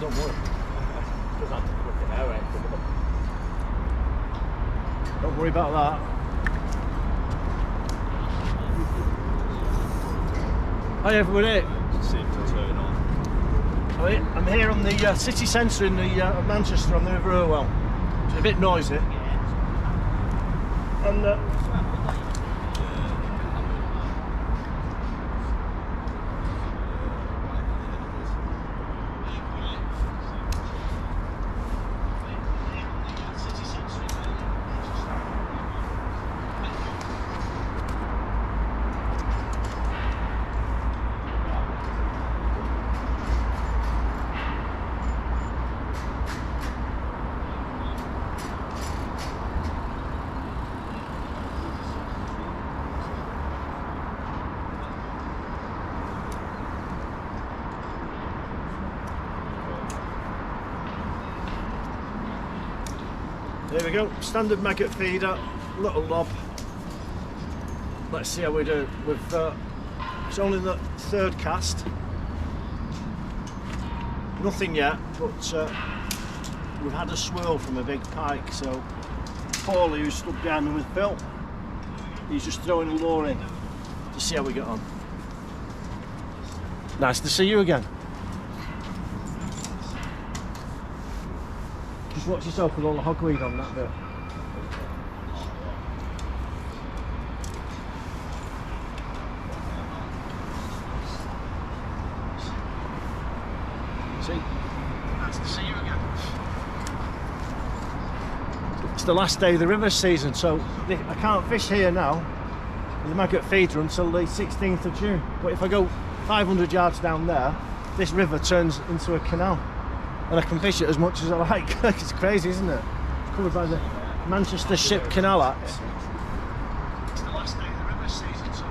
Well, don't worry. Just have to put it there, right? Don't worry about that. Hi everybody. Seems to turn on. I'm here on the city centre in the of Manchester on the River Irwell. It's a bit noisy. And there we go, standard maggot feeder, little lob. Let's see how we do. It's only the third cast. Nothing yet, but we've had a swirl from a big pike, so Paulie, who's stood behind me with Phil, he's just throwing a lure in to see how we get on. Nice to see you again. Just watch yourself with all the hogweed on that bit. See? Nice to see you again. It's the last day of the river season, so I can't fish here now with the maggot feeder until the 16th of June. But if I go 500 yards down there, this river turns into a canal. And I can fish it as much as I like. It's crazy, isn't it? It's covered by the Manchester Ship Canal Act. It's the last day of the river season, so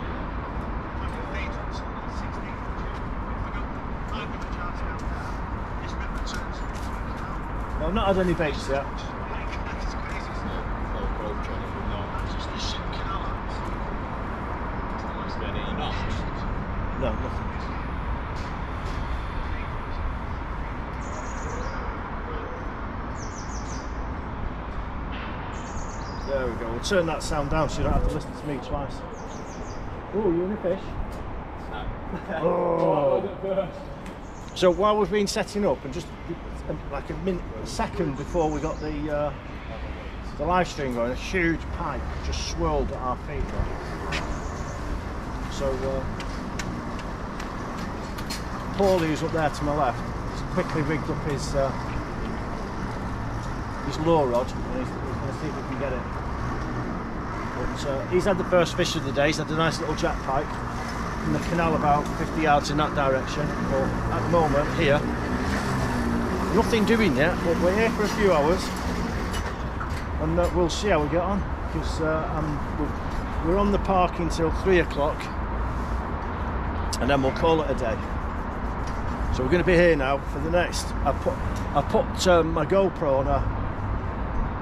I can't fish here now. Maggot feeder until the 16th of June. If I go 500 yards down there, this river turns into a canal. Well, I've not had any baits yet. It's crazy, isn't it? No approach on it, no. Manchester Ship Canal Act. Is there any knots? No, nothing. There we go, we'll turn that sound down so you don't have to listen to me twice. Oh, you in a fish? Oh. So while we've been setting up, and just like a second before we got the live stream going, a huge pike just swirled at our feet. So Paulie, who's up there to my left, has quickly rigged up his lure rod, and he's going to see if we can get it. But he's had the first fish of the day. He's had a nice little jack pike in the canal about 50 yards in that direction. But at the moment here, nothing doing yet, but we're here for a few hours and we'll see how we get on, because we're on the park until 3 o'clock and then we'll call it a day. So we're going to be here now for the next. I put my GoPro on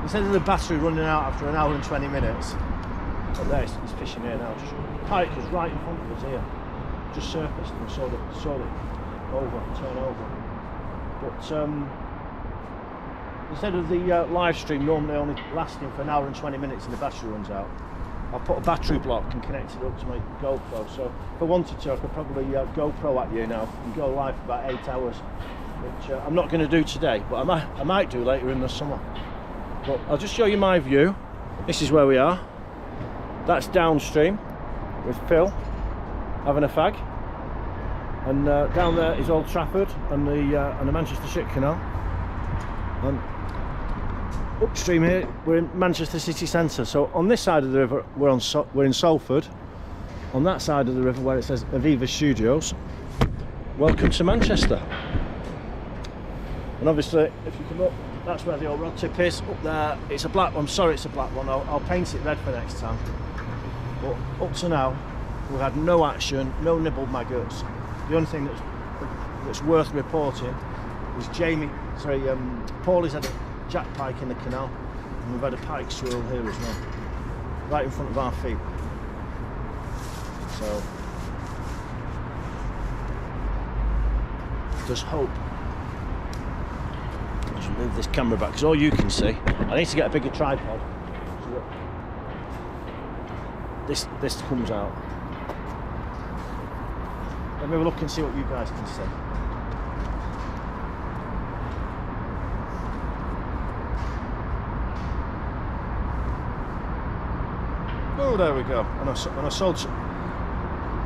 instead of the battery running out after an hour and 20 minutes. But there, he's fishing here now. Just pike was right in front of us here. Just surfaced and saw it turn over. But instead of the live stream normally only lasting for an hour and 20 minutes and the battery runs out, I'll put a battery block and connect it up to my GoPro. So if I wanted to, I could probably GoPro at you now and go live for about 8 hours, which I'm not going to do today, but I might do later in the summer. But I'll just show you my view. This is where we are. That's downstream with Phil having a fag, and down there is Old Trafford and the Manchester Ship Canal. And upstream here we're in Manchester city centre. So on this side of the river we're in Salford. On that side of the river where it says Aviva Studios, welcome to Manchester. And obviously if you come up, that's where the old rod tip is. Up there, it's a black one. Sorry, it's a black one. I'll paint it red for next time. But up to now, we've had no action, no nibbled maggots. The only thing that's worth reporting is Paulie's had a jack pike in the canal, and we've had a pike swirl here as well, right in front of our feet. So there's hope. Let's move this camera back because all you can see. I need to get a bigger tripod so that this comes out. Let me have a look and see what you guys can see. Oh, there we go. And I sold some,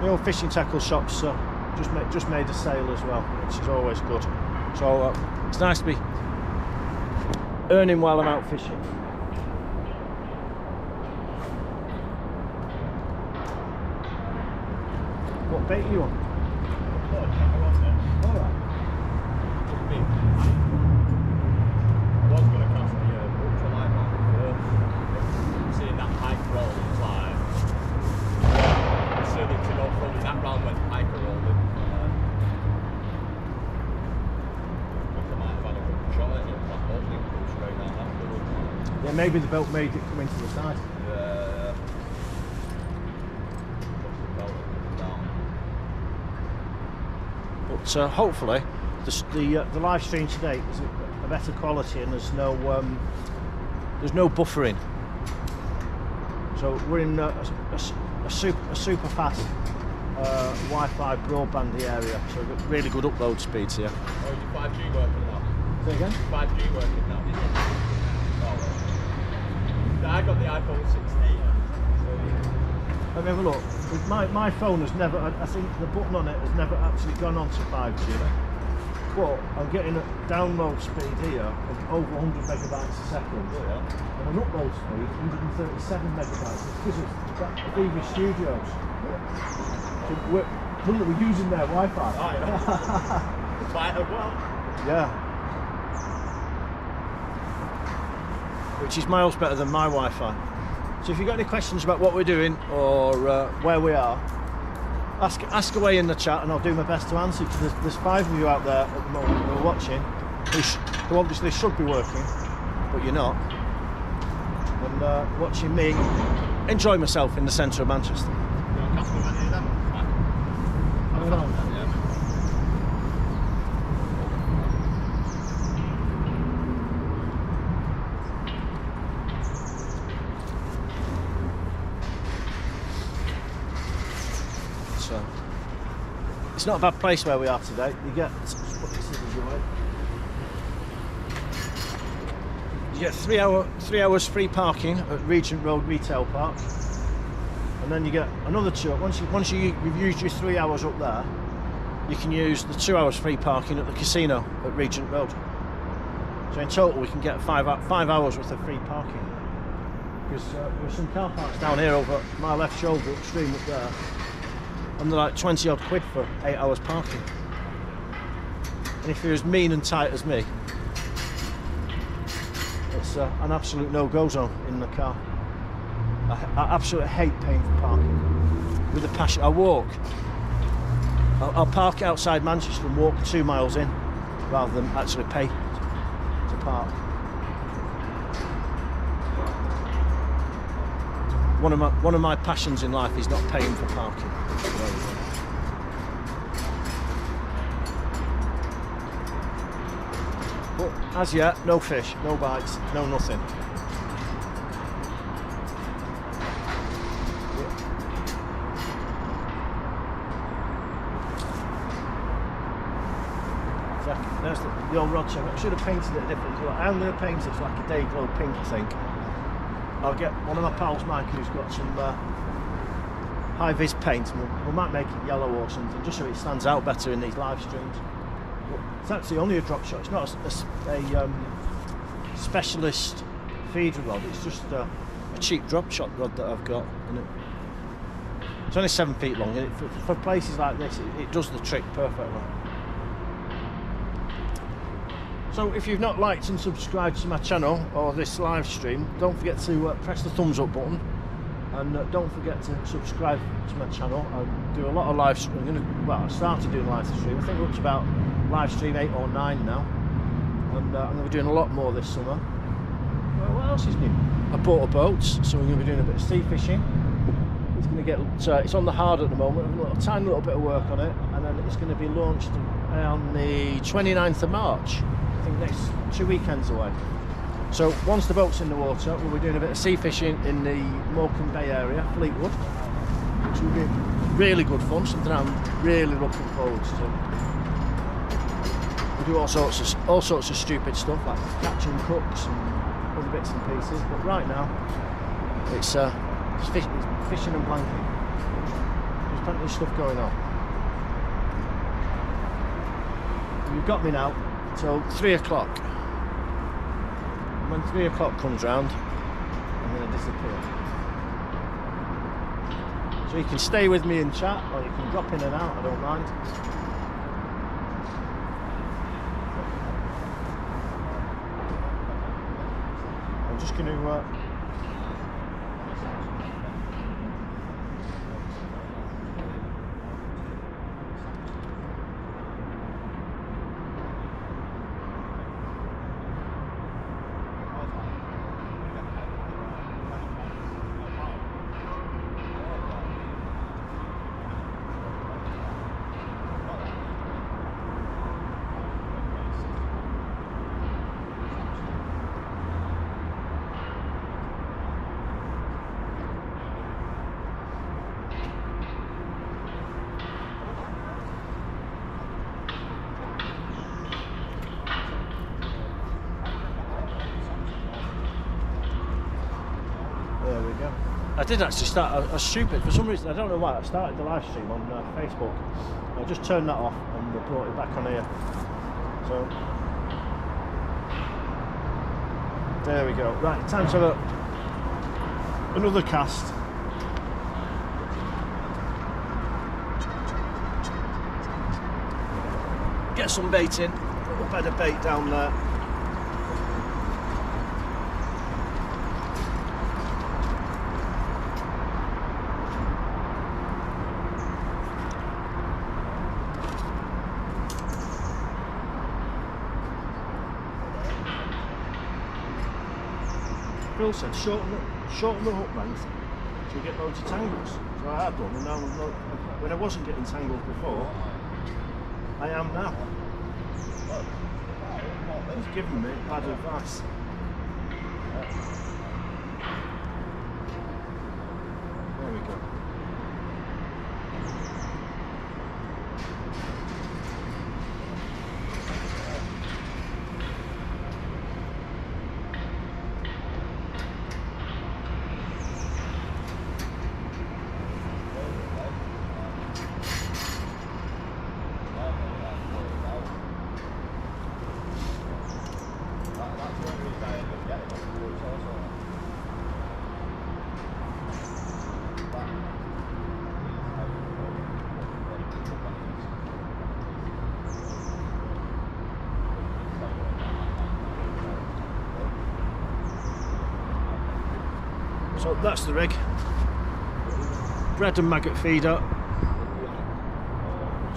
the old fishing tackle shops. Just made a sale as well, which is always good. So it's nice to be earning while I'm out fishing. What bait are you on? Alright. I was going to cast the ultralight one first. Seeing that pike roll, it's like silly to go from that round when pike are rolling. I might have had a good shot at it. That boat didn't go straight down afterwards. Yeah, maybe the boat made it come into the side. Yeah. But hopefully the live stream today is a better quality and there's no buffering. So we're in a super fast Wi-Fi broadband area, so we've got really good upload speeds here. Oh, is your 5G working now? Say again? 5G working now? Oh, I got the iPhone 16. Let me have a look. My phone has never, I think the button on it has never actually gone on to 5G. But I'm getting a download speed here of over 100 megabytes a second. Yeah. And an upload speed 137 megabytes. It's because of that DV Studios. So we're using their Wi-Fi. Oh, yeah. Quite well. Yeah. Which is miles better than my Wi-Fi. So if you've got any questions about what we're doing or where we are, ask away in the chat and I'll do my best to answer. Because there's 5 of you out there at the moment who are watching, who obviously should be working, but you're not. And watching me enjoy myself in the centre of Manchester. It's not a bad place where we are today. You get you get 3 hours free parking at Regent Road Retail Park, and then you get another 2. Once you've used your 3 hours up there, you can use the 2 hours free parking at the casino at Regent Road. So in total, we can get 5 hours worth of free parking. Because there's some car parks down here over my left shoulder, extreme up there. And they're like 20 odd quid for 8 hours parking. And if you're as mean and tight as me, it's an absolute no-go zone in the car. I absolutely hate paying for parking. With a passion, I'll park outside Manchester and walk 2 miles in, rather than actually pay to park. One of my passions in life is not paying for parking. But as yet, no fish, no bites, no nothing. There's the old rod shape. I should have painted it a different colour. I'm going to paint it like a day glow pink, I think. I'll get one of my pals, Mike, who's got some high-vis paint, and we might make it yellow or something, just so it stands out better in these live streams. But it's actually only a drop shot. It's not a specialist feeder rod. It's just a cheap drop shot rod that I've got. And it's only 7 feet long, and for places like this, it does the trick perfectly. So if you've not liked and subscribed to my channel or this live stream, don't forget to press the thumbs up button, and don't forget to subscribe to my channel. I do a lot of live stream. I started doing live stream. I think we're up to about live stream 8 or 9 now, and I'm going to be doing a lot more this summer. Well, what else is new? I bought a boat, so we're going to be doing a bit of sea fishing. It's going to get. It's on the hard at the moment. A little tiny little bit of work on it, and then it's going to be launched on the 29th of March. I think next 2 weekends away. So once the boat's in the water, we'll be doing a bit of sea fishing in the Morecambe Bay area, Fleetwood, which will be really good fun. Something I'm really looking forward to. We do all sorts of stupid stuff like catching crooks and other bits and pieces. But right now, it's fishing and blanking. There's plenty of stuff going on. You've got me now till 3 o'clock. When 3 o'clock comes round, I'm going to disappear. So you can stay with me and chat, or you can drop in and out, I don't mind. I'm just going to I did actually start. I was stupid for some reason. I don't know why. I started the live stream on Facebook. I just turned that off and brought it back on here. So there we go. Right, time to have another cast. Get some bait in. A little bit of bait down there. Phil said shorten the hook length so you get loads of tangles. So I have done, and now when I wasn't getting tangles before, I am now. He's given me bad advice. There we go. So that's the rig. Bread and maggot feeder.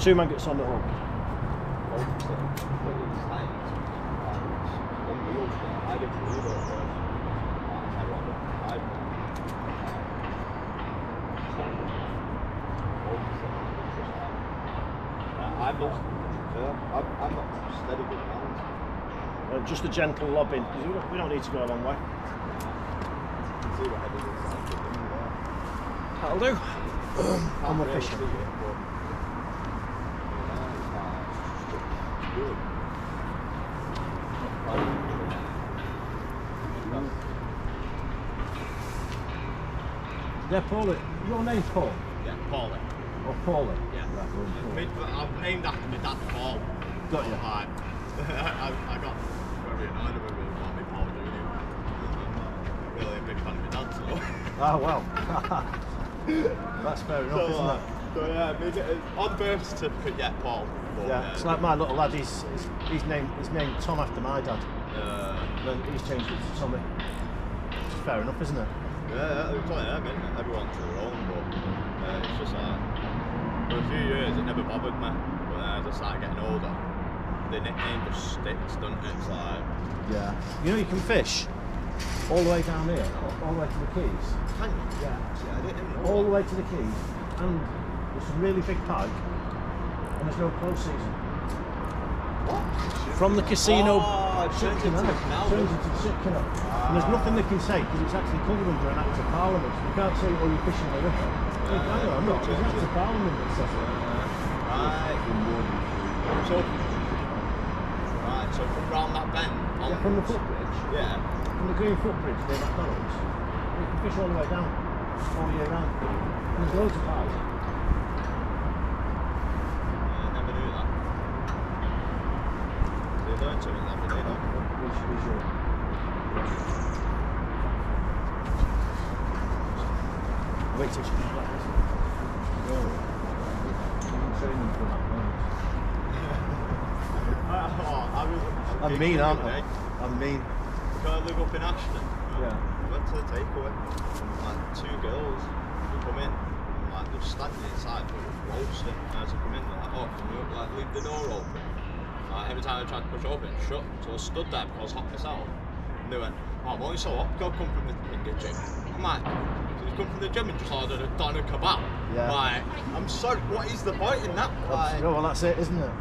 2 maggots on the hook. I'm not steady with hands. Just a gentle lobbing. We don't need to go a long way. That'll do. And we're fishing. Yeah, Paulie. Your name's Paul? Yeah, Paulie. Oh, Paulie. Yeah. Right, I'm named after my dad, Paul. got you. I got very annoyed with me about me Paul doing it. I'm not really a big fan of my dad, so. Oh, well. That's fair enough, isn't it? So yeah, maybe on birth certificate, yeah, Paul. But, Yeah, it's like my little lad. He's named Tom after my dad. Then he's changed it to Tommy. Which is fair enough, isn't it? Yeah, it's like, I mean, everyone's their own, but it's just like, for a few years it never bothered me, but then as I started getting older, the nickname just sticks, doesn't it? It's like... Yeah. You know you can fish all the way down here, all the way to the quays. Can you? Yeah. See, I didn't even know. All the way to the quays, and there's some really big pike, and there's no close season. What? From the casino, Oh, it turns into the canal. turns into the ship canal. And there's nothing they can say because it's actually covered under an Act of Parliament. So you can't say, oh, you're fishing the river. Hang on, I'm not. There's an Act of Parliament that says it. Right. So from round that bend. Yeah, from the footbridge. Yeah. From the green footbridge near McDonald's. You can fish all the way down, all year round. And there's loads of pike. Never knew that. They learn something every day, don't they? We should. Wait till she comes back. I'm training for that moment. I'm mean, aren't I? I'm mean. Because I live up in Ashton. Yeah. I went to the takeaway. And like 2 girls who come in. And like they're standing inside but roasting. And as I come in, they're like, oh, can you like leave the door open? Like, every time I tried to push open, it shut. So I stood there because I was hot myself. And they went, oh, I'm only so hot. Go come from the gym. I'm like, so you come from the gym and just ordered a doner kebab? Yeah. Like, I'm sorry, what is the point in that? Like, Well, that's it, isn't it?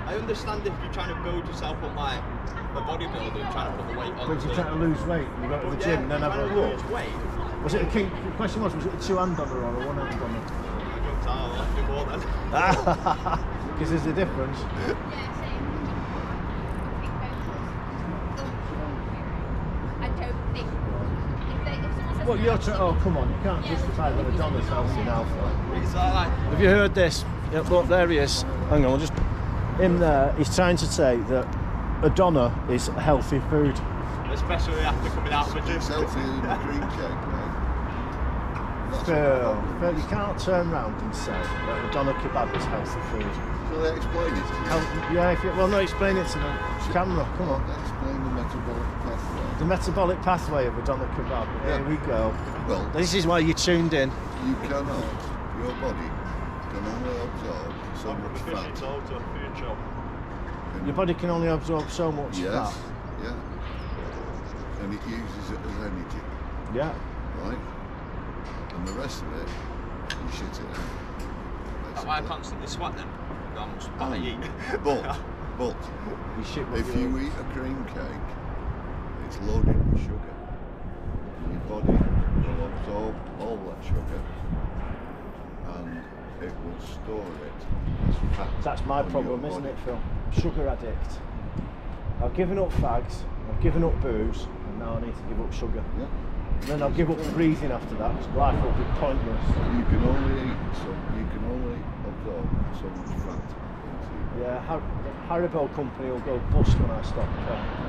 I understand if you're trying to build yourself up like a bodybuilder, trying to put the weight on. But if you're trying to lose weight, you go to the gym and then have a walk. Was it a king? The question was it a 2-hand donor or a 1-hand donor? I couldn't tell, I'll have to go then. Because there's a difference. I don't think. Well, you're trying. Oh, come on! You can't justify that a donor's healthy now. It's like, Have you heard this? Yeah, look, there he is. Hang on, I'll just. In there, he's trying to say that a doner is healthy food. especially after coming out of the gym. It's healthier than the cream cake, mate. That's Phil, you can't turn around and say that a doner kebab is healthy food. Shall I explain it to you? Yeah, if you, well, no, explain it to the camera. Come on. Explain the metabolic pathway. The metabolic pathway of a doner kebab. Yeah. Here we go. Well, This is why you tuned in. you cannot, your body can only absorb so much fat. It's all to a food shop. Your body can only absorb so much Yes, fat. yeah. And it uses it as energy, Yeah. right? And the rest of it, you shit it out. That's why I constantly sweat then. I'm just what I eat. But You shit what if you you eat. eat a cream cake, it's loaded with sugar. And your body will absorb all that sugar and it will store it as fat. That's my on problem, your isn't body. it, Phil? Sugar addict. I've given up fags, I've given up booze, and now I need to give up sugar. Yeah. And then I'll give up breathing after that, because life will be pointless. You can only absorb so much fat. Yeah, Haribo company will go bust when I stop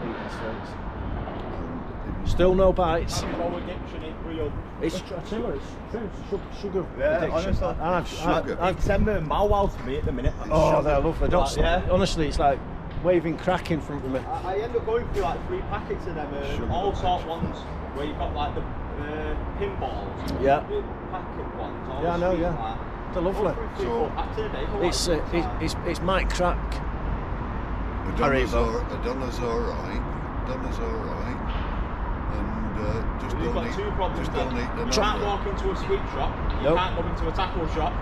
eating sweets. And if you Still no bites. No addiction ain't real. It's I tell you what, it's true, it's sugar Yeah, addiction. honestly. Sugar. I've Send me a wow to me at the minute. oh, they're lovely. Don't stop. Yeah. Honestly, it's like waving crack in front of me. I end up going through like 3 packets of them, Sugar all sort addiction. ones where you've got like the pinballs. Yeah. The packet ones. All Yeah, I know, sweet, yeah. like, They're lovely. 3, 4 packs a day for It's like, it's might crack. A donner's Haribo. alright. Donner's alright. And just You've don't got eat. 2 problems Just then. don't eat the You can't donner. walk into a sweet shop, you Nope. can't go into a tackle shop.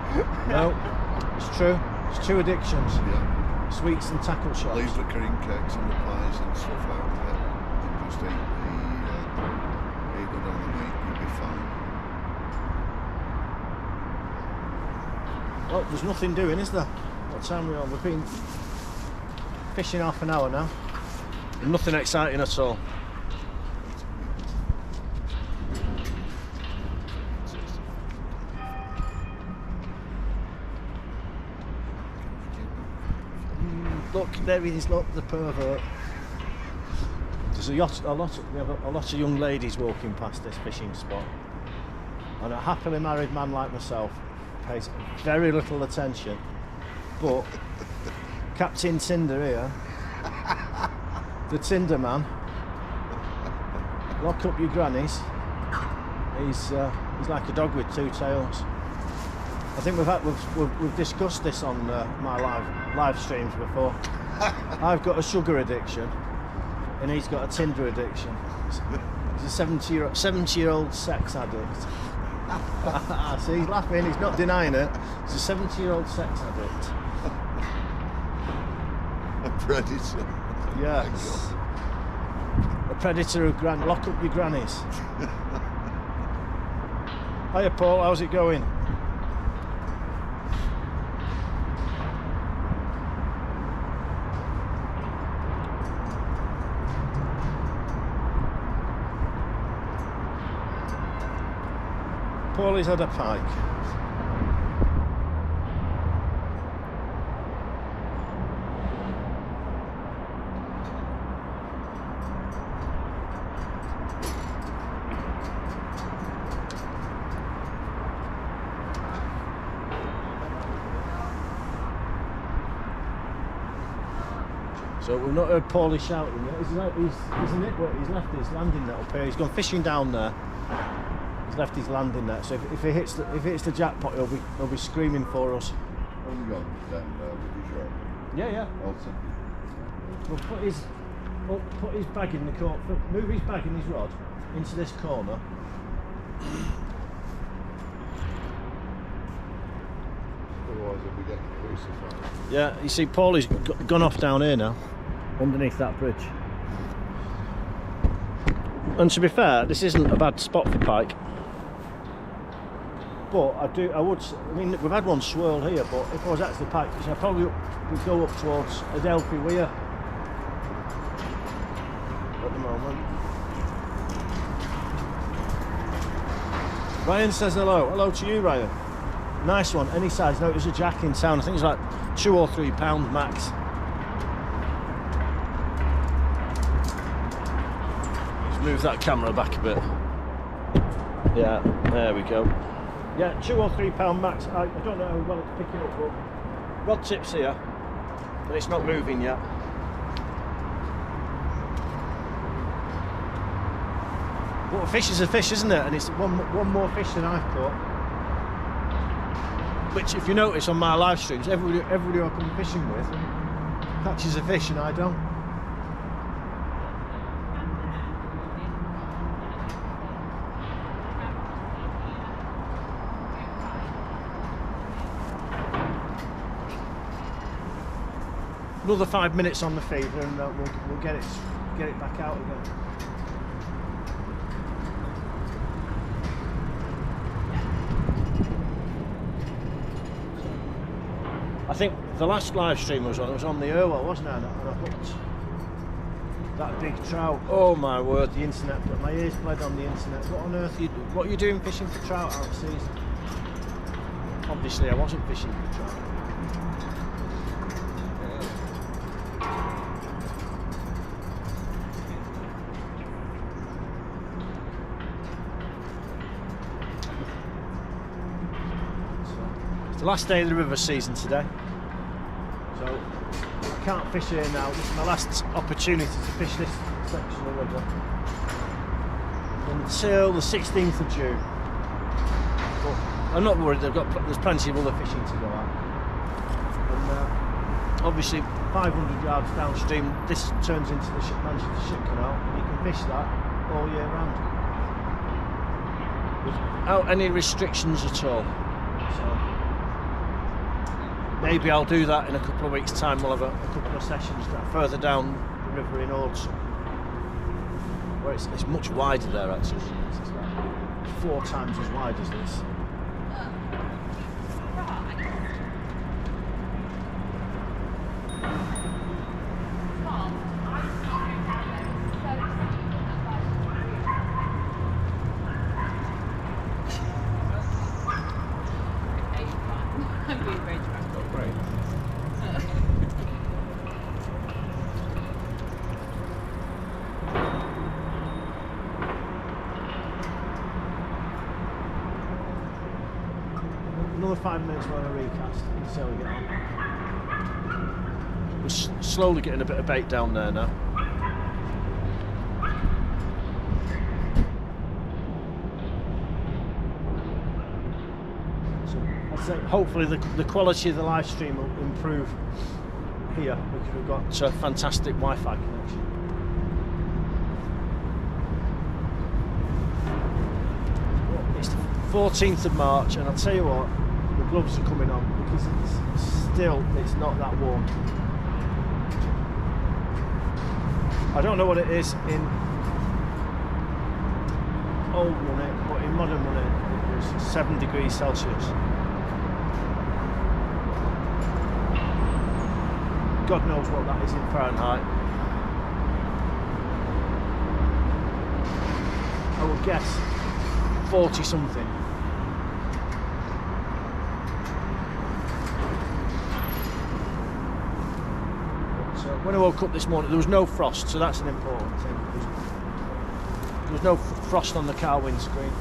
No, it's true. It's 2 addictions. Yeah. Sweets and tackle shops. Leave the cream cakes and the pies and stuff out of it, and just eat the donner meat. You'll be fine. Well, there's nothing doing, is there? What time are we on? We've been fishing half an hour now. Nothing exciting at all. Look, there he is, look, the pervert. There's we have a lot of young ladies walking past this fishing spot. And a happily married man like myself pays very little attention. But Captain Tinder here, the Tinder man, lock up your grannies. He's like a dog with 2 tails. I think we've discussed this on my live streams before. I've got a sugar addiction, and he's got a Tinder addiction. He's a 70-year-old sex addict. See, he's laughing, he's not denying it. He's a 70-year-old sex addict. A predator. Yes. A predator of lock up your grannies. Hiya Paul, how's it going? Paulie's had a pike. So we've not heard Paulie shouting yet. He's a nitwit. He's left his landing net up here. He's gone fishing down there. He's left his landing net. So if he hits the jackpot, he'll be screaming for us. Have you got stand with his rod? Yeah. Also, We'll put his bag in the corner. Move his bag and his rod into this corner. otherwise he'll be getting crucified. Yeah, you see, Paulie's gone off down here now, underneath that bridge. And to be fair, this isn't a bad spot for pike. But I mean, we've had one swirl here, but if I was actually pike fishing, I probably would go up towards Adelphi Weir at the moment. Ryan says hello. Hello to you, Ryan. Nice one, any size. No, it was a jack in town. I think it's like 2 or 3 pounds max. Let's move that camera back a bit. Yeah, there we go. Yeah, 2 or 3 pound max. I don't know how well it's picking up, but rod tip's here, but it's not moving yet. But a fish is a fish, isn't it? And it's one more fish than I've caught. Which, if you notice on my live streams, everybody I come fishing with catches a fish and I don't. Another 5 minutes on the feeder and we'll get it back out again. I think the last live stream was on the irwell, wasn't it? And I hooked that big trout. Oh my word, the internet, but my ears bled on the internet. What on earth what are you doing fishing for trout out of season? Obviously I wasn't fishing for trout. It's the last day of the river season today. So I can't fish here now. This is my last opportunity to fish this section of the river until the 16th of June. But I'm not worried. There's plenty of other fishing to go out. And obviously, 500 yards downstream, this turns into the Manchester Ship Canal, and you can fish that all year round without any restrictions at all. So, maybe I'll do that in a couple of weeks' time. We'll have a couple of sessions further down the river in Ordsum, where it's much wider there actually. It's like 4 times as wide as this. Another 5 minutes while I recast and see how we get on. We're slowly getting a bit of bait down there now. So I'd say hopefully the quality of the live stream will improve here because we've got a fantastic Wi-Fi connection. 14th of March, and I'll tell you what, the gloves are coming on because it's not that warm. I don't know what it is in old money, but in modern money it was 7 degrees Celsius. God knows what that is in Fahrenheit. I would guess 40 something. But, when I woke up this morning there was no frost, so that's an important thing. There was no frost on the car windscreen.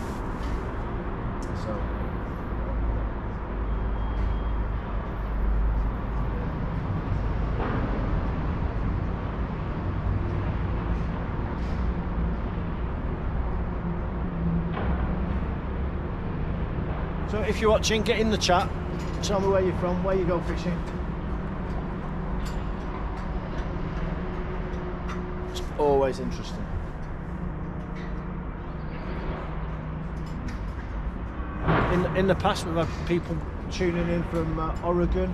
So if you're watching, get in the chat, tell me where you're from, where you go fishing. It's always interesting. In the past we've had people tuning in from Oregon,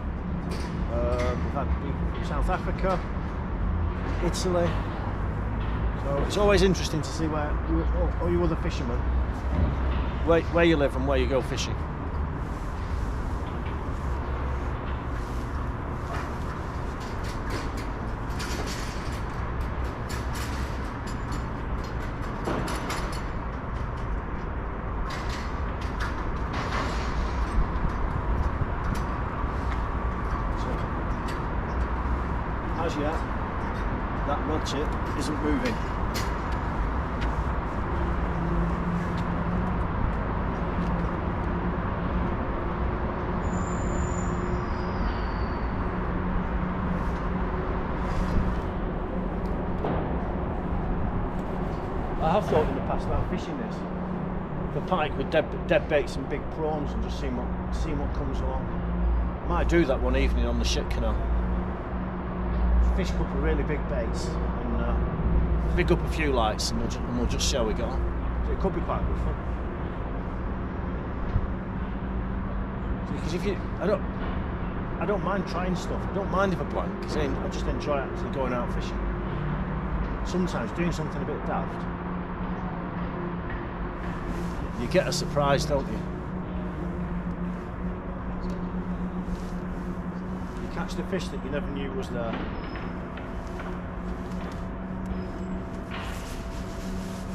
we've had people from South Africa, Italy. So it's always interesting to see where you other fishermen, where you live and where you go fishing. As yet, that rod tip isn't moving. I have thought in the past about fishing this for pike with dead baits and big prawns and just seeing what comes along. Might do that one evening on the shit canal. Fish a couple of really big baits and rig up a few lights and we'll just see how we go. So it could be quite good fun. Because I don't mind trying stuff. I don't mind if I blank, because I just enjoy actually going out fishing. Sometimes doing something a bit daft, you get a surprise, don't you? You catch the fish that you never knew was there.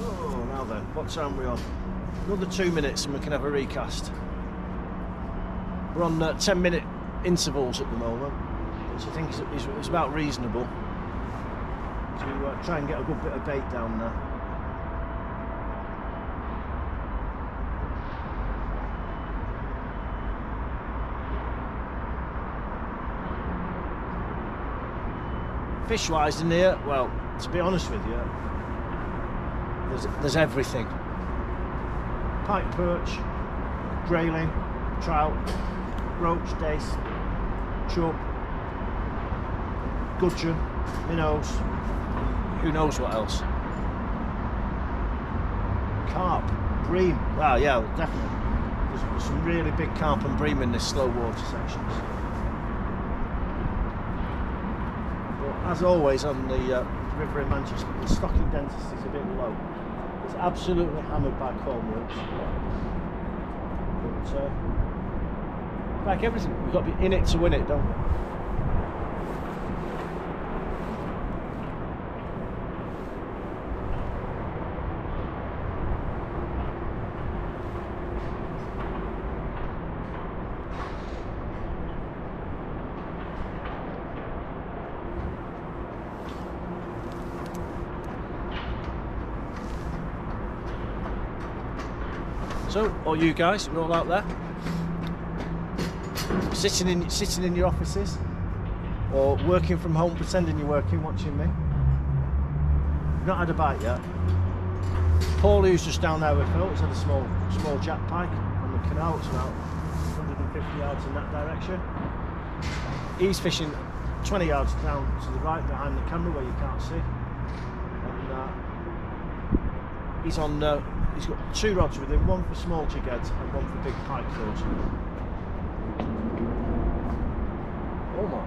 Oh, now then, what time are we on? Another 2 minutes and we can have a recast. We're on 10-minute intervals at the moment, which I think is about reasonable to try and get a good bit of bait down there. Fish-wise in here, well, to be honest with you, there's everything. Pike, perch, grayling, trout, roach, dace, chub, gudgeon, minnows, who knows what else. Carp, bream, wow, yeah, definitely. There's some really big carp and bream in this slow water sections. But as always on the river in Manchester, the stocking density is a bit low. It's absolutely hammered by cormorants. But like everything, we've got to be in it to win it, don't we? So, all you guys, you're all out there, sitting in your offices, or working from home, pretending you're working, watching me. You've not had a bite yet. Paul, who's just down there with Phil, has had a small jack pike on the canal. It's about 150 yards in that direction. He's fishing 20 yards down to the right behind the camera where you can't see. And he's on he's got 2 rods with him, one for small jig heads and one for big pike throws. Oh my.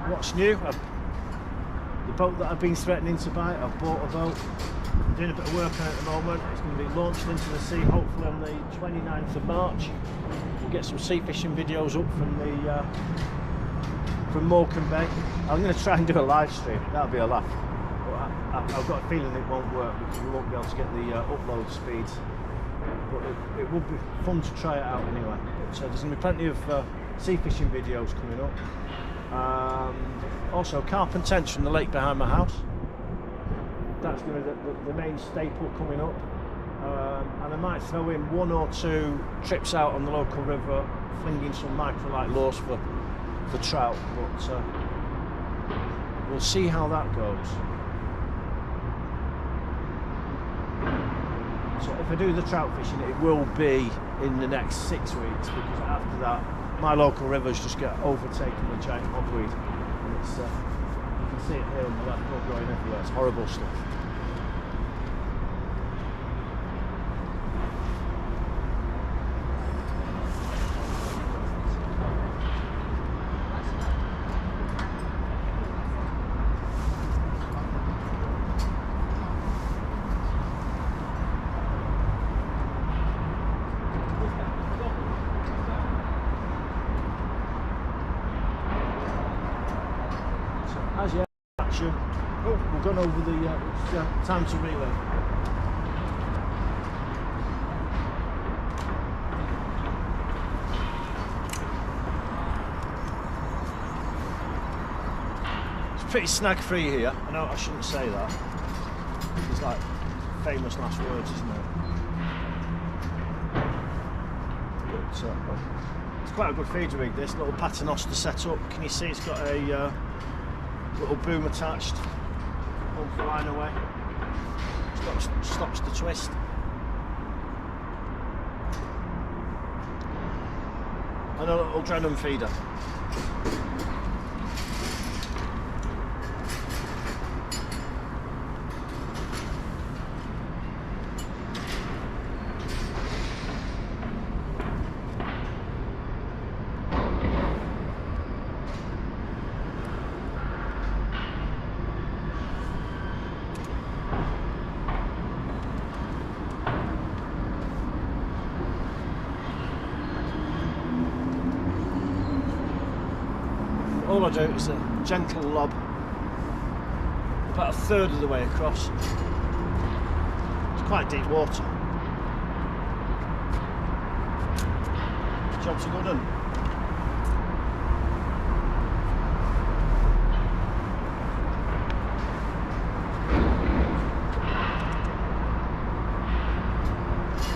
What's new? The boat that I've been threatening to buy, I've bought a boat. I'm doing a bit of work on it at the moment. It's going to be launched into the sea hopefully on the 29th of March. We'll get some sea fishing videos up from Morecambe Bay. I'm going to try and do a live stream. That'll be a laugh. But I've got a feeling it won't work because we won't be able to get the upload speeds. But it would be fun to try it out anyway. But, there's going to be plenty of sea fishing videos coming up. Also carp and tench from the lake behind my house. That's going to be the main staple coming up. And I might throw in 1 or 2 trips out on the local river, flinging some microlight lures for trout. But we'll see how that goes. So if I do the trout fishing, it will be in the next 6 weeks, because after that my local rivers just get overtaken with giant hogweed, and it's you can see it here on the left, growing everywhere. It's horrible stuff. As yet, action. Oh, we've gone over the it's time to relay. It's pretty snag free here. I know I shouldn't say that. It's like famous last words, isn't it? But it's quite a good feeder rig, this little paternoster setup. Can you see it's got a little boom attached, pulls the line away, stops the twist. And a little Drenham feeder. All I do is a gentle lob, about a third of the way across. It's quite deep water. Job's a good one.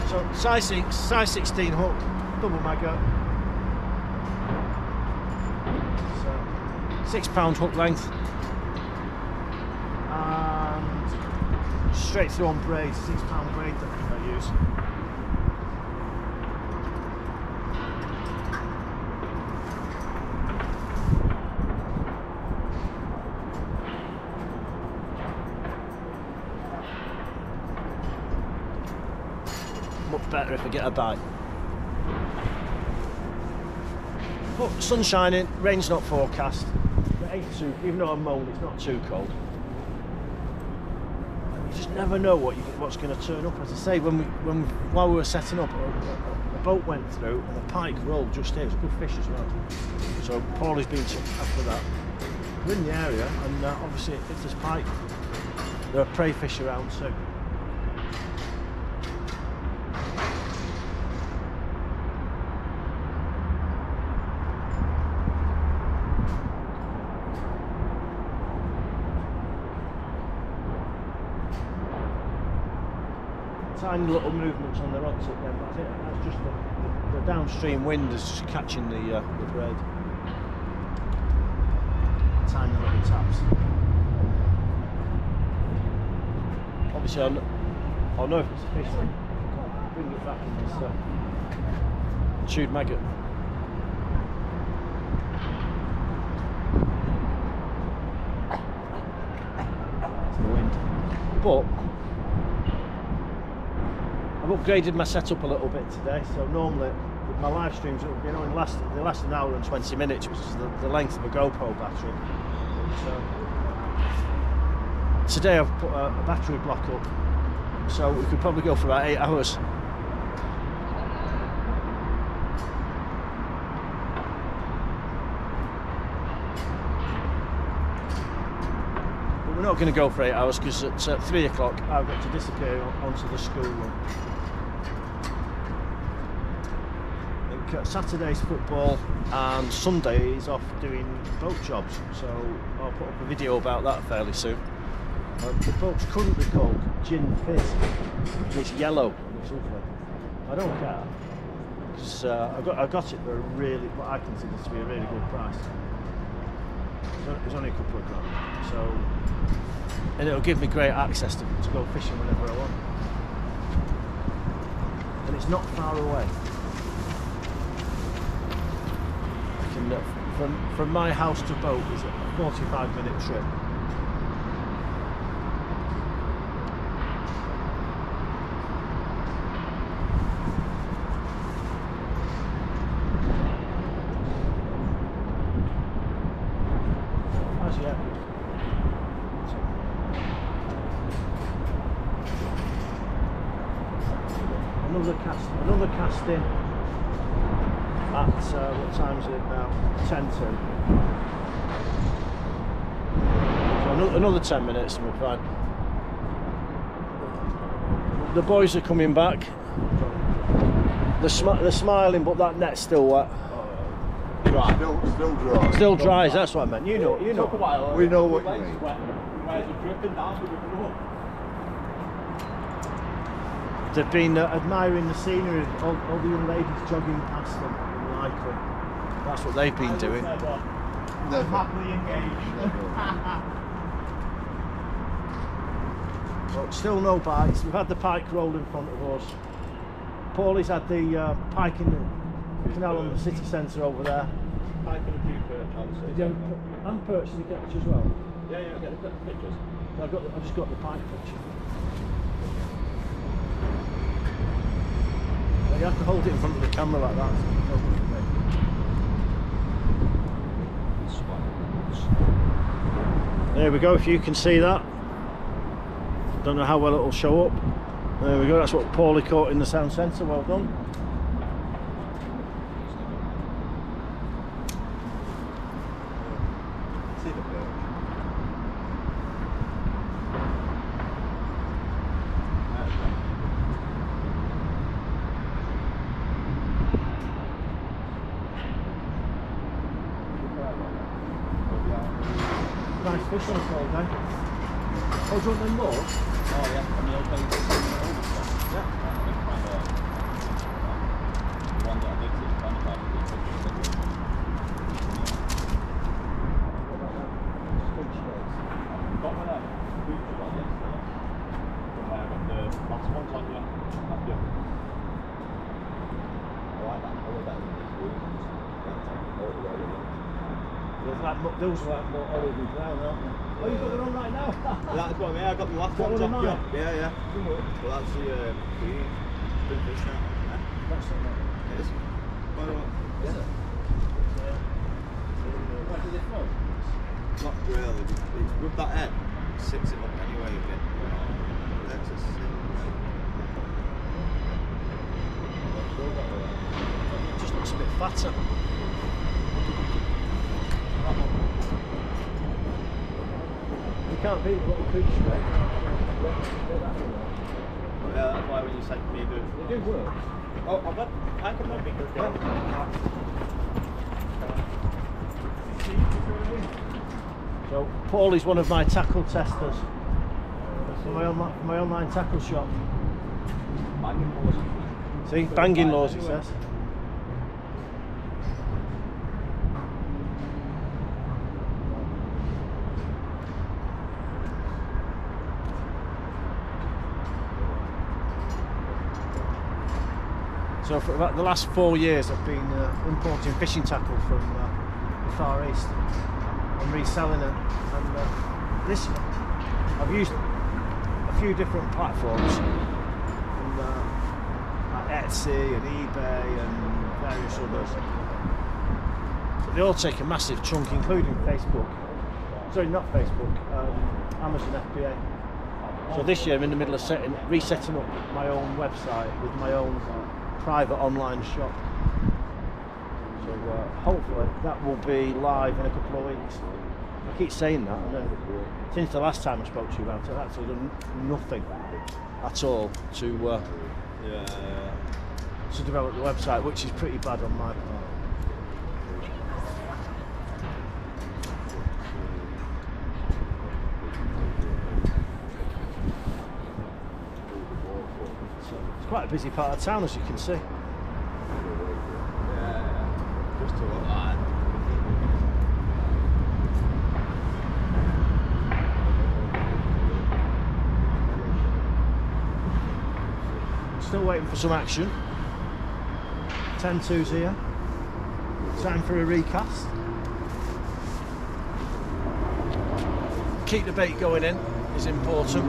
So size 16 hook, double maggot. £6 hook length, and straight through on braid, £6 braid that I use. Much better if I get a bite. But sun's shining, rain's not forecast. Even though I'm mown, it's not too cold. And you just never know what's going to turn up. As I say, while we were setting up, a boat went through and a pike rolled just here. It was a good fish as well. So Paulie's been took after that. We're in the area, and obviously if there's pike, there are prey fish around too. tiny little movements on the rod tip then, but I think that's just the downstream wind is just catching the braid. Tiny little taps. Obviously I'll know if it's a fish then. Bring it back in this chewed maggot. That's the wind. But I've upgraded my setup a little bit today, so normally with my live streams they last an hour and 20 minutes, which is the length of a GoPro battery. But, today I've put a battery block up, so we could probably go for about 8 hours. But we're not going to go for 8 hours because at 3 o'clock I've got to disappear onto the school run. Saturday's football and Sunday is off doing boat jobs, so I'll put up a video about that fairly soon. The boat's currently called Gin Fizz. It's yellow and it's lovely. I don't care because I got it for a really, what I consider to be a really good price. It was only a couple of grand, so, and it'll give me great access to go fishing whenever I want. And it's not far away. From my house to boat is a 45-minute trip. As yet. Another casting. At what time is it now? 10 to. So another 10 minutes and we're fine. The boys are coming back. They're smiling, but that net's still wet. Dry. Still dry. Still dries. That's what I meant. You know. We know what you mean. They've been admiring the scenery. All the young ladies jogging past them. That's what they've been doing. Happily engaged. But still no bites. We've had the pike roll in front of us. Paulie's had the pike in the canal on the city centre over there. Pike and a few perch on. Did you and perch did you catch as well? Yeah, I get the pictures. I just got the pike picture. You have to hold it in front of the camera like that. There we go, if you can see that. Don't know how well it'll show up. There we go, that's what Paulie caught in the sound centre, well done. See the perch. Nice fish on a cold day. Oh, do you want them more? Oh yeah, and the old lady. Yeah. The one that I did see, kind of like the pictures. Got one of them. Pictures on yesterday. From where I got the last ones on you. That's good. I like that colour better than these blue ones. Those are like more orange and brown, aren't they? Oh, you've got them on right now? That's what I mean. I got the last Got one one of off mine? you. Yeah. Well, that's the green. Big fish now. Yeah. That's not right. It is. Well, Is it? Where did it from? not really. It's with that head. It sits it up anyway a bit. That's a sin. It just looks a bit fatter. You can't beat a little creek straight. Yeah, that's why when you said me do. They do work. Oh, I can make bigger deal. So Paulie's one of my tackle testers for my online tackle shop. Banging laws. See, banging laws, it says. So for about the last 4 years I've been importing fishing tackle from the Far East and reselling it. And this, I've used a few different platforms, and, like Etsy and eBay and various others. But they all take a massive chunk, including Facebook. Sorry, not Facebook, Amazon FBA. So this year I'm in the middle of resetting up my own website with my own private online shop. So hopefully that will be live in a couple of weeks. I keep saying that, and since the last time I spoke to you about it, I've actually done nothing at all to develop the website, which is pretty bad on my part. It's quite a busy part of town, as you can see. Yeah, just to look like. Still waiting for some action. 10-2's here. Time for a recast. Keep the bait going in is important.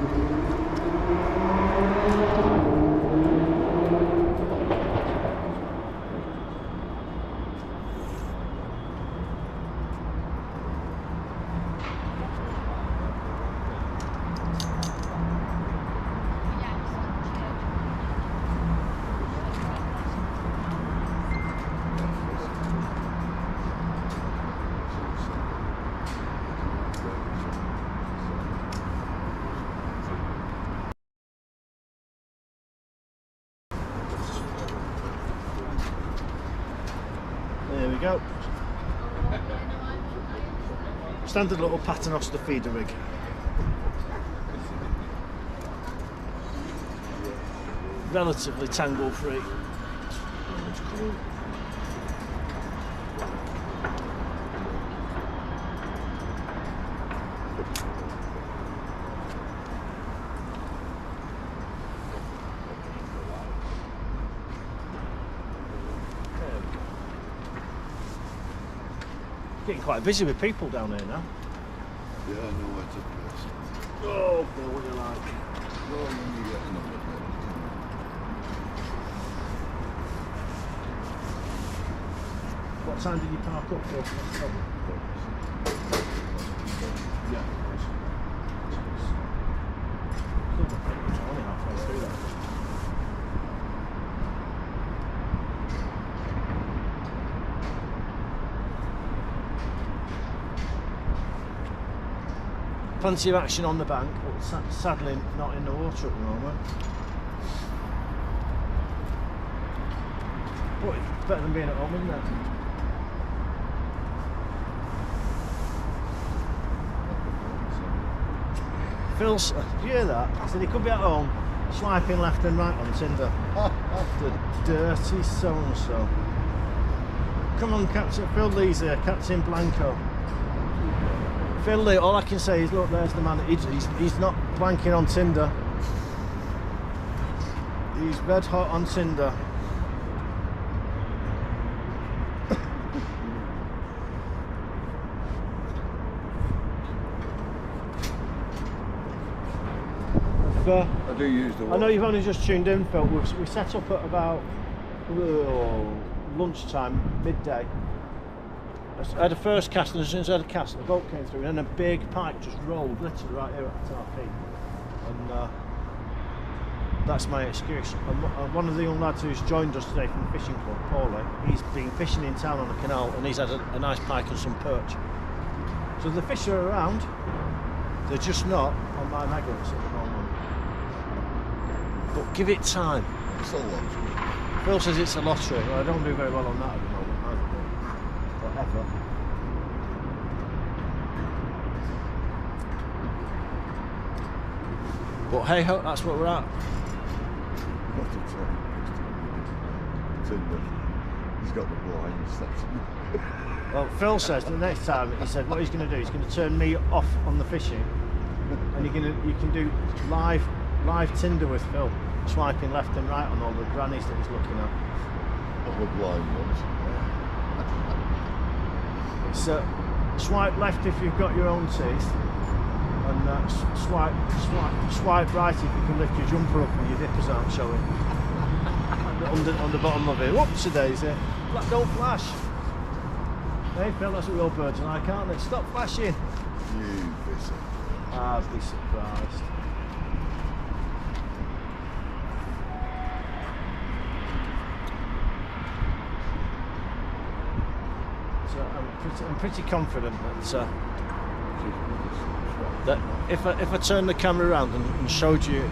There we go. Standard little paternoster feeder rig. Relatively tangle free. Getting quite busy with people down here now. Yeah, I know where to place. Oh, Bill, what do you like? Well, when you get another bit. What time did you park up for? Yeah. Still only halfway through that. Plenty of action on the bank, but sadly not in the water at the moment. But it's better than being at home, isn't it? Phil's, do you hear that? I said he could be at home, swiping left and right on Tinder. The dirty so-and-so. Come on, Captain Phil Lee's here, Captain Blanco. Phil Lee, all I can say is, look, there's the man. He's not blanking on Tinder. He's red hot on Tinder. I do use the I know you've only just tuned in, Phil. We set up at about lunchtime, midday. I had a first cast, and as soon as I had a cast, the boat came through, and then a big pike just rolled literally right here at our feet. And that's my excuse. And one of the young lads who's joined us today from the fishing club, Paulie, he's been fishing in town on the canal, and he's had a nice pike and some perch. So the fish are around, they're just not on my magnets at the moment. But give it time. It's a lottery. Phil says it's a lottery. Well, I don't do very well on that at the moment either. Whatever. But hey ho, that's what we're at. Not a time. Tinder. He's got the blinds. That's Well, Phil says the next time, he said what he's going to do, he's going to turn me off on the fishing, and you can do live Tinder with Phil, swiping left and right on all the grannies that he's looking at. all the blind ones. It's swipe left if you've got your own teeth, and swipe right if you can lift your jumper up and your nippers aren't showing. on the bottom of it. Whoopsie daisy. Don't flash. Hey Phil, that's what your birds are like, aren't they? Stop flashing. You busy. I'd be surprised. So I'm pretty confident that if I turn the camera around and showed you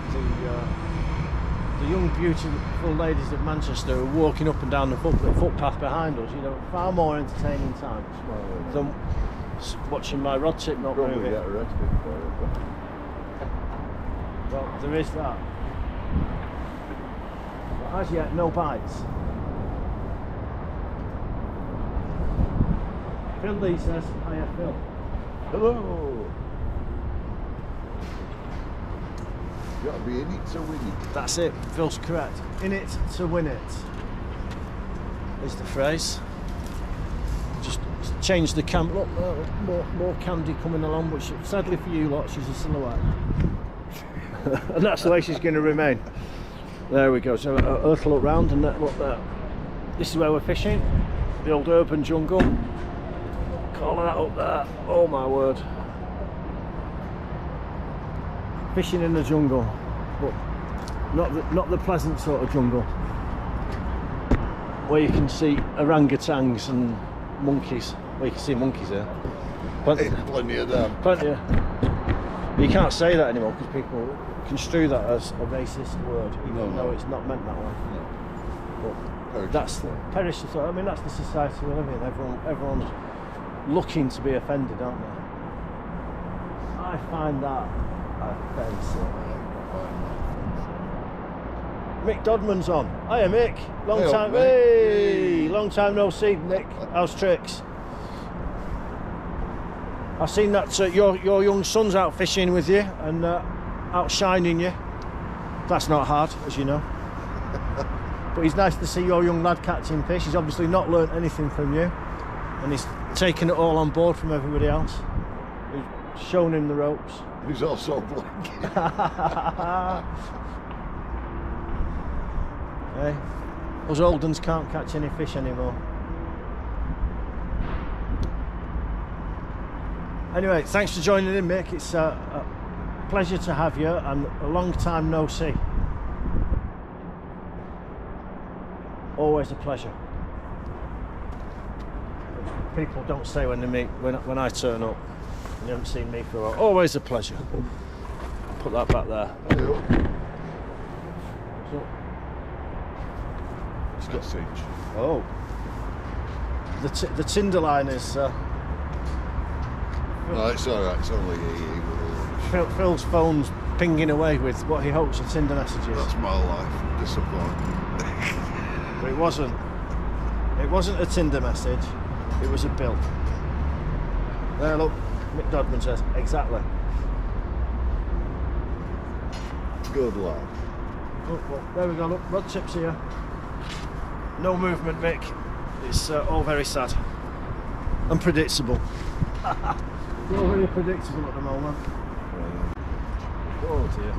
the young beautiful ladies of Manchester who are walking up and down the footpath behind us, far more entertaining times than watching my rod tip not Probably moving. get arrested for it. Well, there is that. But as yet, no bites. Phil Lee says, hiya Phil. Hello. You got to be in it to win it. That's it, Phil's correct. In it to win it is the phrase. Just change the cam. Look, more candy coming along, which sadly for you lot, she's a silhouette. And that's the way she's going to remain. There we go. So a little look round, and look there. This is where we're fishing. The old urban jungle. Call that up there. Oh my word. Fishing in the jungle, but not the pleasant sort of jungle where you can see orangutans and monkeys. Well, you can see monkeys here. Plenty of them. Plenty of. You can't say that anymore because people construe that as a racist word, even though it's not meant that way. No. But that's the perish the thought. I mean, that's the society we live in. Everyone's looking to be offended, aren't they? I find that offensive. Mick Dodman's on. Hiya Mick. Long Hey, time. mate. Hey, long time no see, Mick. How's tricks? I've seen that your young son's out fishing with you and outshining you. That's not hard, as you know. But it's nice to see your young lad catching fish. He's obviously not learnt anything from you, and he's taken it all on board from everybody else who's shown him the ropes. He's also blinking. Hey, us old uns can't catch any fish anymore. Anyway, thanks for joining in, Mick. It's a pleasure to have you, and a long time no see. Always a pleasure. People don't say when they meet when I turn up. You haven't seen me for a while. Always a pleasure. Put that back there. So, It's got cinch. oh, the Tinder line is. No, it's alright, it's only Phil's phone's pinging away with what he hopes are Tinder messages. That's my life. Disappointment. But it wasn't. It wasn't a Tinder message. It was a bill. There, look. Mick Dodman says exactly. Good lad. Oh, well, there we go. Look, rod tips here. No movement, Mick. It's all very sad and predictable. It's all very predictable at the moment. Oh dear.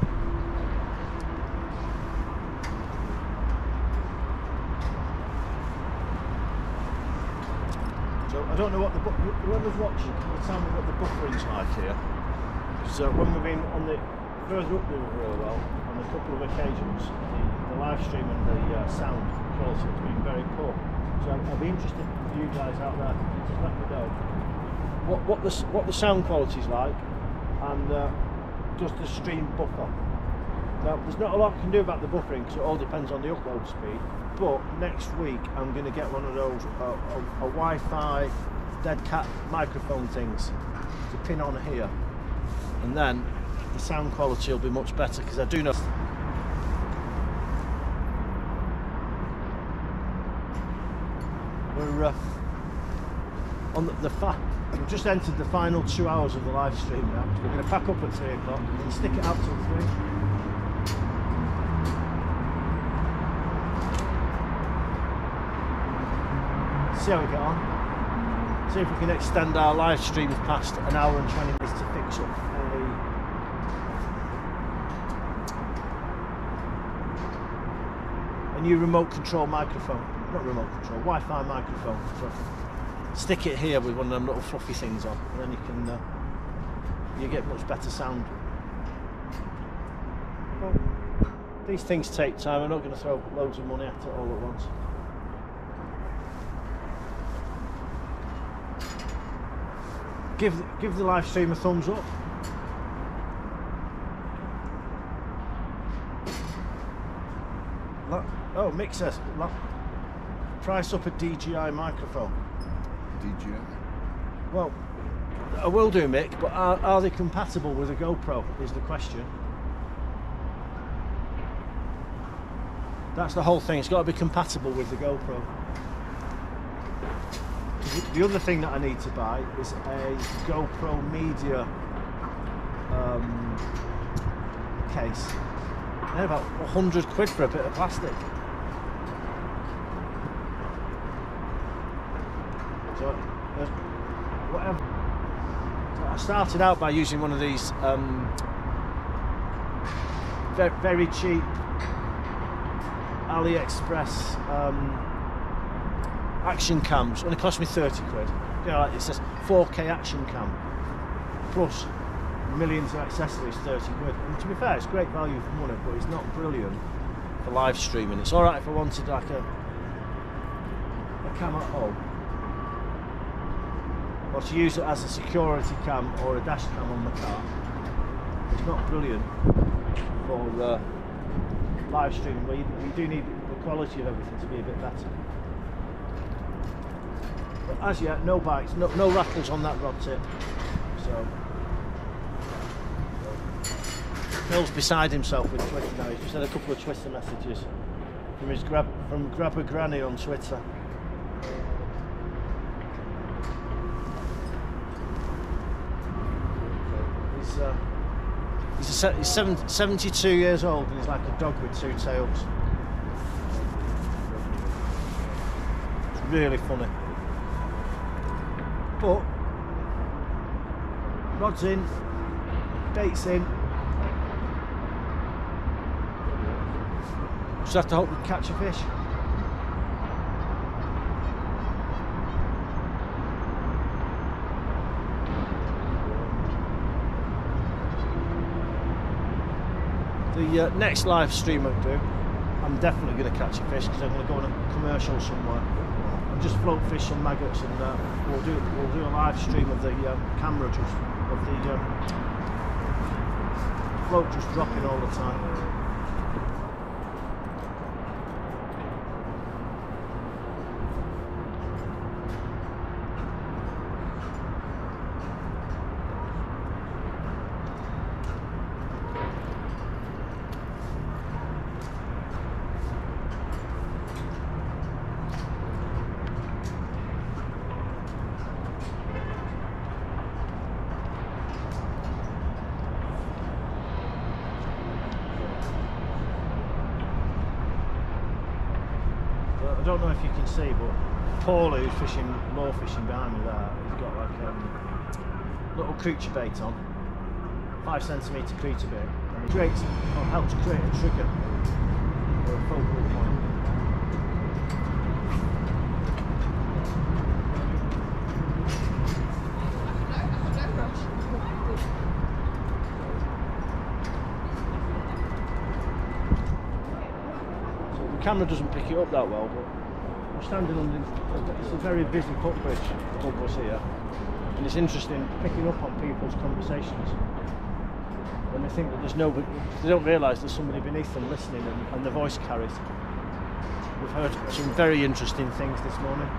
So I don't know what whoever's watching, can you tell me what the buffering's like here? So when we've been on the further up the irwell on a couple of occasions, the live stream and the sound quality has been very poor. So I'd be interested for you guys out there to just let me know what the sound quality's like, and does the stream buffer. Now there's not a lot I can do about the buffering because it all depends on the upload speed, but next week I'm going to get one of those a Wi-Fi dead cat microphone things to pin on here, and then the sound quality will be much better, because I do know we're we've just entered the final 2 hours of the live stream now. We're going to pack up at 3 o'clock and stick it out till 3. See how we get on. See if we can extend our live streams past an hour and 20 minutes to fix up a new remote control microphone. Not remote control, Wi-Fi microphone. So stick it here with one of them little fluffy things on, and then you can you get much better sound. Well, these things take time. I'm not going to throw loads of money at it all at once. Give the live stream a thumbs up. Oh, Mick says, price up a DJI microphone. DJI? Well, I will do, Mick, but are they compatible with a GoPro is the question. That's the whole thing, it's got to be compatible with the GoPro. The other thing that I need to buy is a GoPro Media case. They're about 100 quid for a bit of plastic. So, whatever. So I started out by using one of these very cheap AliExpress action cams. Only cost me 30 quid. You know, like it says 4K action cam plus millions of accessories, 30 quid. And to be fair, it's great value for money, but it's not brilliant for live streaming. It's alright if I wanted like a cam at home, or to use it as a security cam or a dash cam on the car. It's not brilliant for live streaming, where you do need the quality of everything to be a bit better. But as yet, no bites, no rattles on that rod tip. So Phil's beside himself with Twitter now. He's just had a couple of Twitter messages from his Grabber Granny on Twitter. He's 72 years old and he's like a dog with two tails. It's really funny. But rod's in, bait's in. Just have to hope we catch a fish. The next live stream I do, I'm definitely going to catch a fish because I'm going to go on a commercial somewhere and just float fish some maggots, and we'll do a live stream of the camera just of the float just dropping all the time. I don't know if you can see, but Paul, who's fishing, more fishing behind me there, he's got like a little creature bait on, 5 centimetre creature bait, and it creates, or helps create a trigger or a focal point. So the camera doesn't pick it up that well, but I'm standing under, it's a very busy footbridge above us here, and it's interesting picking up on people's conversations when they think that there's nobody, they don't realise there's somebody beneath them listening, and the voice carries. We've heard some very interesting things this morning,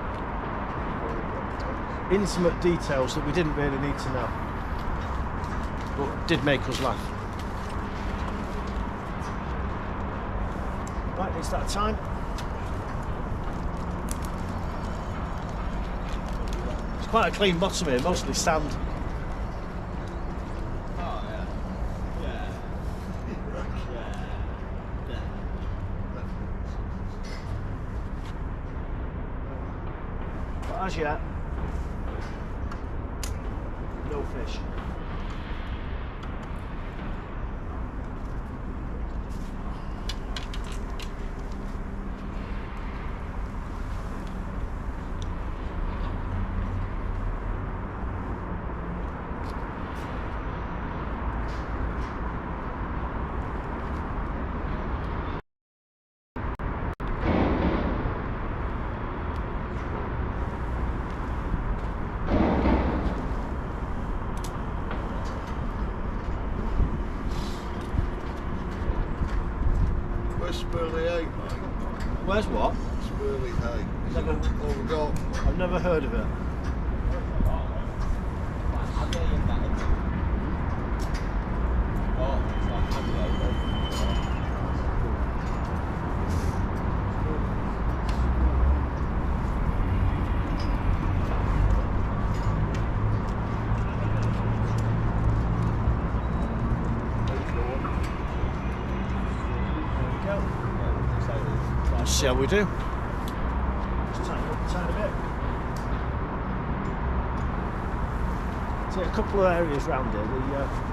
intimate details that we didn't really need to know, but did make us laugh. Right, it's that time. quite a clean bottom here, mostly sand. Oh yeah. Yeah. Yeah. But as yet, no fish. Where's Spurley Hay, mate? Where's what? Spurley Hay. Is Never- it over Dalton? I've never heard of it. Let's see how we do. Just tighten up a tiny bit. See, a couple of areas around here,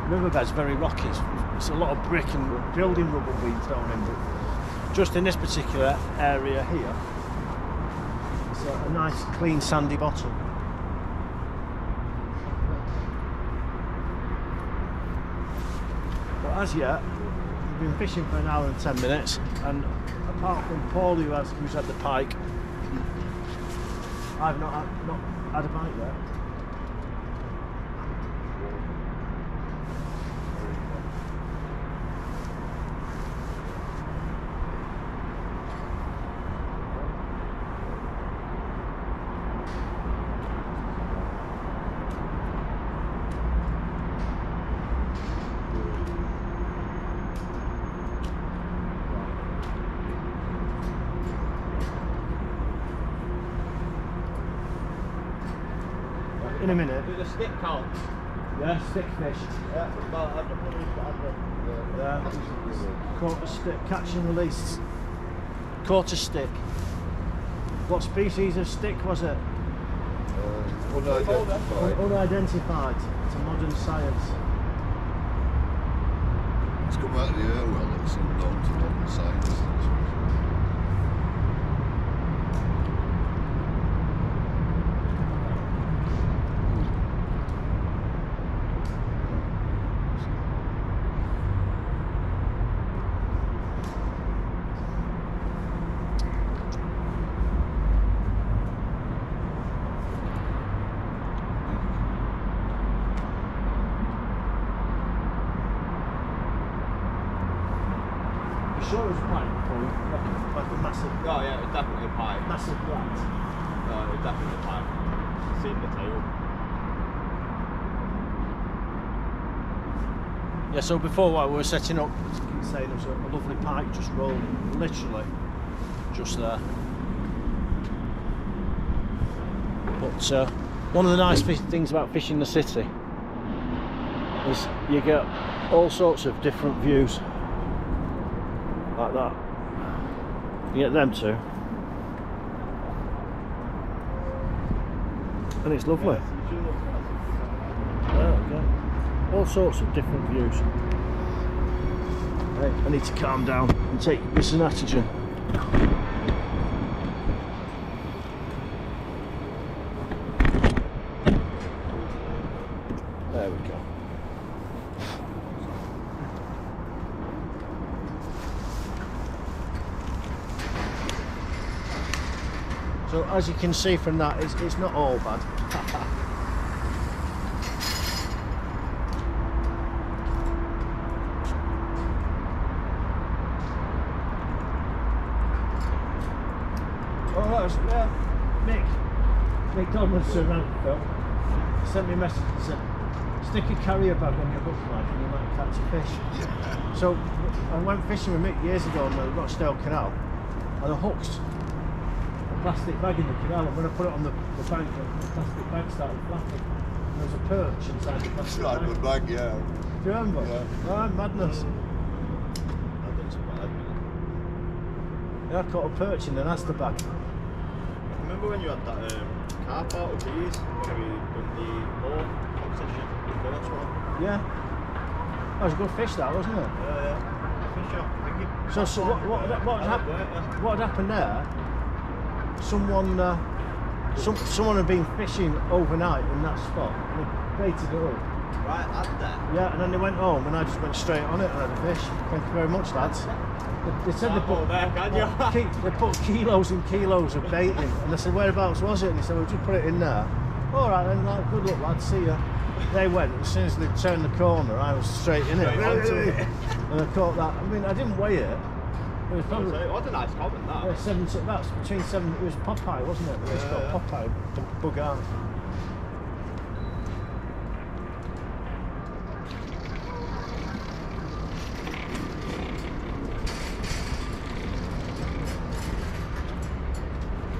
the riverbed's very rocky. It's a lot of brick and building rubble being thrown in, but just in this particular area here, it's a nice clean sandy bottom. But as yet, we've been fishing for an hour and 10 minutes, and apart from Paul who's had the pike, I've not had a bite yet. In a minute. Do the stick count? Yeah, stick fish. Yeah, well, I've got Yeah, quarter stick, catch and release. Quarter stick. What species of stick was it? Unidentified. Unidentified. It's a modern science. It's come out of the irwell, it's unknown to modern science. Sure it was a pike before we like a massive, Oh yeah, it's definitely a pike. massive rat. No, it's definitely a pike. Seen the tail. Yeah, so before while we were setting up, as you can say, there was a lovely pike just rolling, literally, just there. But one of the nice things about fishing the city is you get all sorts of different views. Like that. You get them too. And it's lovely. There we go. All sorts of different views. Hey, I need to calm down and take this anatogen. There we go. So as you can see from that, it's not all bad. Oh, Mick Donaldson around Phil sent me a message and said, stick a carrier bag on your hook line and you might catch a fish. Yeah. So I went fishing with Mick years ago on the Rochdale Canal, and the hooks plastic bag in the canal, and when I put it on the bank, the plastic bag started flapping. And there was a perch inside the plastic Inside bag. the bag, yeah. Do you remember? Yeah. Oh, madness. I've done some bad. Yeah, I caught a perch in the Asda bag. Remember when you had that car park with these? When we done the whole competition, the first one? Yeah. That was a good fish, that, wasn't it? Yeah. Fish shop, thingy. So what had happened there? Someone had been fishing overnight in that spot and they baited it up. Right, at there. Yeah, and then they went home and I just went straight on it and had a fish. Thank you very much, lads. They said they put kilos and kilos of bait in, and I said, whereabouts was it? And they said, well, just put it in there. All right then, like, good luck, lads, see ya. They went, as soon as they turned the corner, I was straight in it. And I caught that. I mean, I didn't weigh it. It was probably What a nice comment that. that's between 7. It was Popeye, wasn't it? It's got Popeye, bug arm.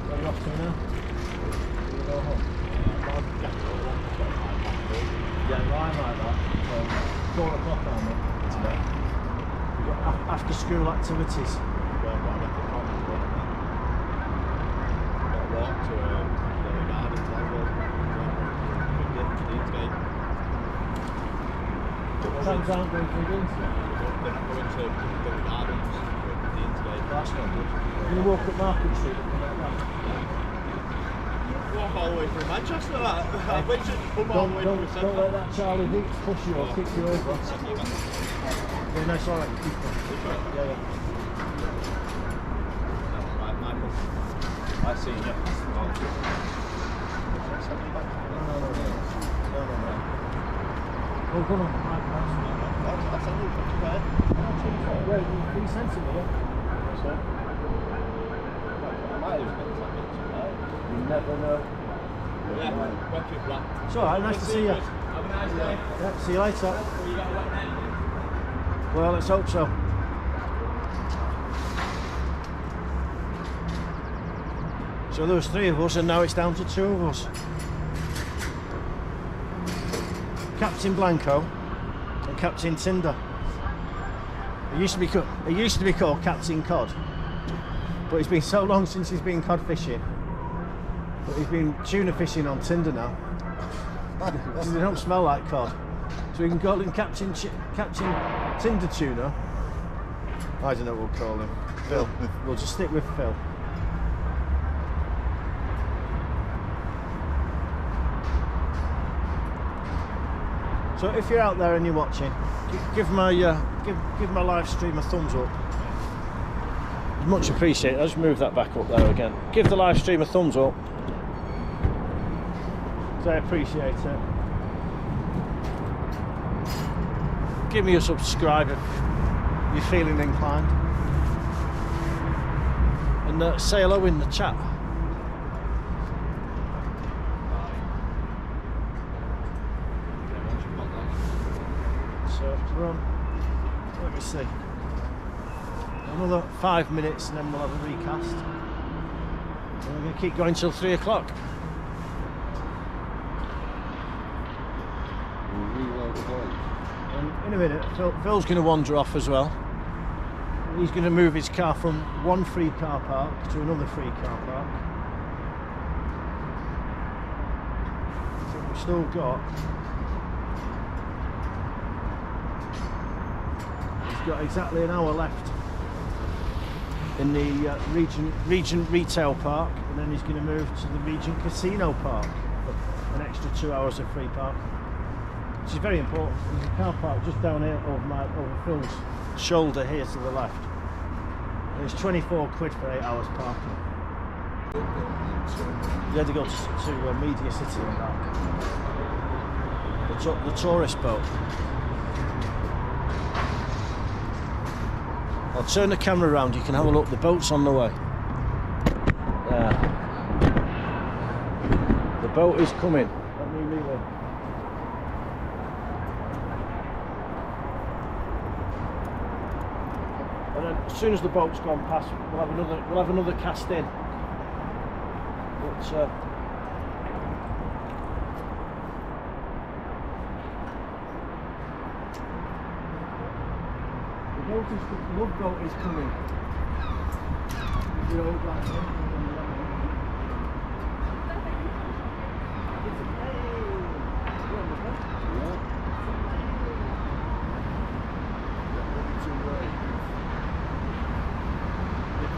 Where are you off to now? You go home? Yeah, right like that. 4 o'clock on it today. We've got after school activities. Trams aren't going through the internet. That's not good. You're going to walk up Market Street and come out back. Walk all the way through Manchester, that. I bet you come all the way through the centre. Don't let that Charlie Deeks push you or kick you over. Yeah, no, it's alright. Keep going. Yeah. Right, Michael. I see you. No. Oh, come on. I'll send you a picture there. Yeah, you sent it me, yeah? So, I might lose it. You never know. Yeah, watch it black. It's alright, nice to see you. Have a nice day. Yeah, see you later. You got a wet net? Well, let's hope so. So there was 3 of us and now it's down to 2 of us. Captain Blanco and Captain Tinder. It used to be called Captain Cod, but it's been so long since he's been cod fishing. But he's been tuna fishing on Tinder now. They don't smell like cod, so we can call him Captain Tinder Tuna. I don't know what we'll call him. Phil. We'll just stick with Phil. So if you're out there and you're watching, give my live stream a thumbs up. Much appreciated. I'll just move that back up there again. Give the live stream a thumbs up. So I appreciate it. Give me a subscribe if you're feeling inclined. And say hello in the chat. So we're on, let me see, another 5 minutes and then we'll have a recast. And we're going to keep going till 3 o'clock. And in a minute, Phil's going to wander off as well. He's going to move his car from one free car park to another free car park. So we've still got... got exactly an hour left in the Regent Retail Park, and then he's going to move to the Regent Casino Park for an extra 2 hours of free park, which is very important. There's a car park just down here over Phil's shoulder here to the left, and it's 24 quid for 8 hours parking. You had to go to Media City and that. The tourist boat. I'll turn the camera around, you can have a look, the boat's on the way. There. The boat is coming. Let me reel in. And then as soon as the boat's gone past, we'll have another cast in. But the notice the love boat is coming. You know, like,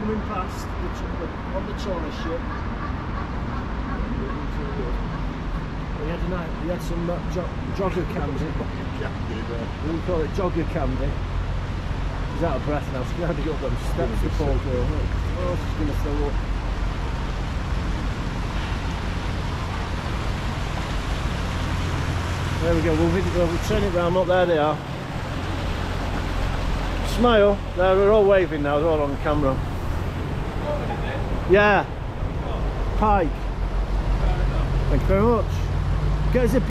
coming past on the tourist ship. He had some jogger candy. We call it jogger candy. He's out of breath now. She's going to go up them steps, the poor girl. Oh, she's going to throw up. There we go. We'll turn it round. Look, there they are. Smile. They're all waving now. They're all on camera. Yeah. Pike. Thank you very much. Get us a